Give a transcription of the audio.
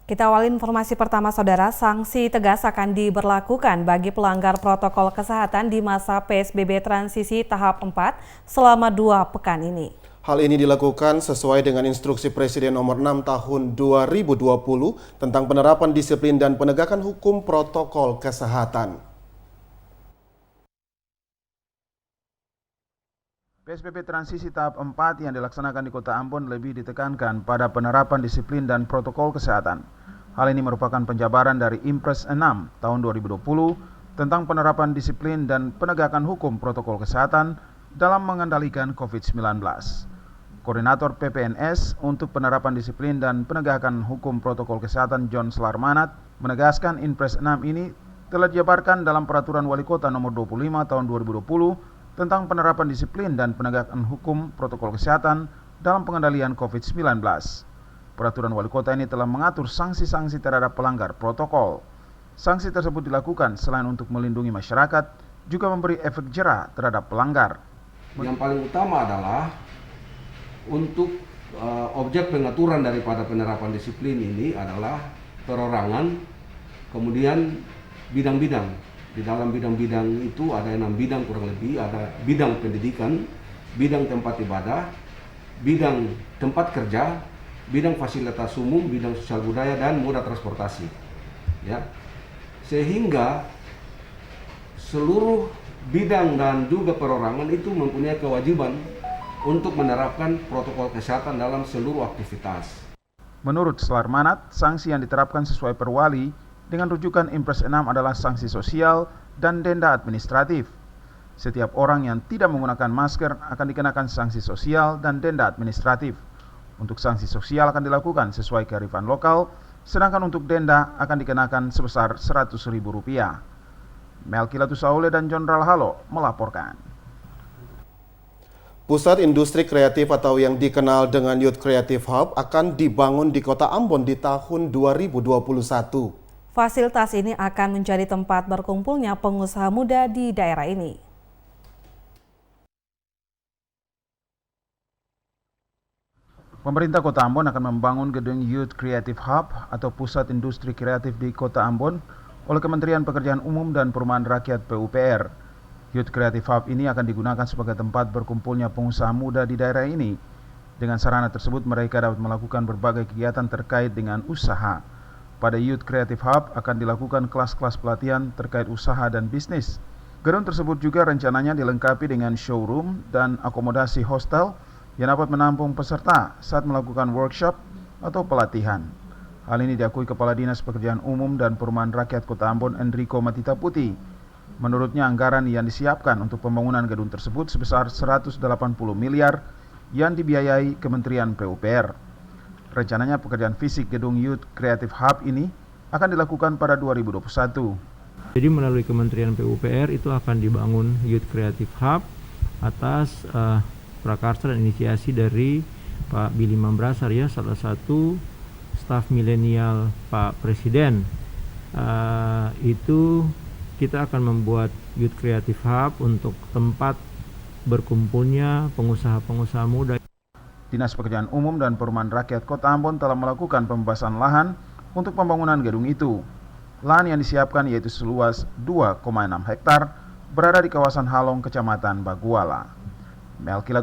Kita awali informasi pertama, Saudara. Sanksi tegas akan diberlakukan bagi pelanggar protokol kesehatan di masa PSBB transisi tahap 4 selama 2 pekan ini. Hal ini dilakukan sesuai dengan instruksi Presiden nomor 6 tahun 2020 tentang penerapan disiplin dan penegakan hukum protokol kesehatan. PSBB transisi tahap 4 yang dilaksanakan di Kota Ambon lebih ditekankan pada penerapan disiplin dan protokol kesehatan. Hal ini merupakan penjabaran dari Impres 6 tahun 2020 tentang penerapan disiplin dan penegakan hukum protokol kesehatan dalam mengendalikan COVID-19. Koordinator PPNS untuk penerapan disiplin dan penegakan hukum protokol kesehatan John Slarmanat menegaskan Impres 6 ini telah dijabarkan dalam Peraturan Wali Kota nomor 25 tahun 2020 tentang penerapan disiplin dan penegakan hukum protokol kesehatan dalam pengendalian COVID-19. Peraturan Wali Kota ini telah mengatur sanksi-sanksi terhadap pelanggar protokol. Sanksi tersebut dilakukan selain untuk melindungi masyarakat, juga memberi efek jera terhadap pelanggar. Yang paling utama adalah untuk objek pengaturan daripada penerapan disiplin ini adalah perorangan, kemudian bidang-bidang. Di dalam bidang-bidang itu ada 6 bidang kurang lebih, ada bidang pendidikan, bidang tempat ibadah, bidang tempat kerja, bidang fasilitas umum, bidang sosial budaya, dan moda transportasi. Ya. Sehingga seluruh bidang dan juga perorangan itu mempunyai kewajiban untuk menerapkan protokol kesehatan dalam seluruh aktivitas. Menurut Slarmanat, sanksi yang diterapkan sesuai Perwali dengan rujukan Impres 6 adalah sanksi sosial dan denda administratif. Setiap orang yang tidak menggunakan masker akan dikenakan sanksi sosial dan denda administratif. Untuk sanksi sosial akan dilakukan sesuai kearifan lokal, sedangkan untuk denda akan dikenakan sebesar Rp100.000. Melki Latusaule dan John Ralhalo melaporkan. Pusat Industri Kreatif atau yang dikenal dengan Youth Creative Hub akan dibangun di Kota Ambon di tahun 2021. Fasilitas ini akan menjadi tempat berkumpulnya pengusaha muda di daerah ini. Pemerintah Kota Ambon akan membangun gedung Youth Creative Hub atau Pusat Industri Kreatif di Kota Ambon oleh Kementerian Pekerjaan Umum dan Perumahan Rakyat PUPR. Youth Creative Hub ini akan digunakan sebagai tempat berkumpulnya pengusaha muda di daerah ini. Dengan sarana tersebut mereka dapat melakukan berbagai kegiatan terkait dengan usaha. Pada Youth Creative Hub akan dilakukan kelas-kelas pelatihan terkait usaha dan bisnis. Gedung tersebut juga rencananya dilengkapi dengan showroom dan akomodasi hostel yang dapat menampung peserta saat melakukan workshop atau pelatihan. Hal ini diakui Kepala Dinas Pekerjaan Umum dan Perumahan Rakyat Kota Ambon Enrico Matita Putih. Menurutnya anggaran yang disiapkan untuk pembangunan gedung tersebut sebesar 180 miliar yang dibiayai Kementerian PUPR. Rencananya pekerjaan fisik gedung Youth Creative Hub ini akan dilakukan pada 2021. Jadi melalui Kementerian PUPR itu akan dibangun Youth Creative Hub atas prakarsa dan inisiasi dari Pak Billy Mambrasar, ya, salah satu staf milenial Pak Presiden. Itu kita akan membuat Youth Creative Hub untuk tempat berkumpulnya pengusaha-pengusaha muda. Dinas Pekerjaan Umum dan Perumahan Rakyat Kota Ambon telah melakukan pembebasan lahan untuk pembangunan gedung itu. Lahan yang disiapkan yaitu seluas 2,6 hektar berada di kawasan Halong, Kecamatan Baguala. Melki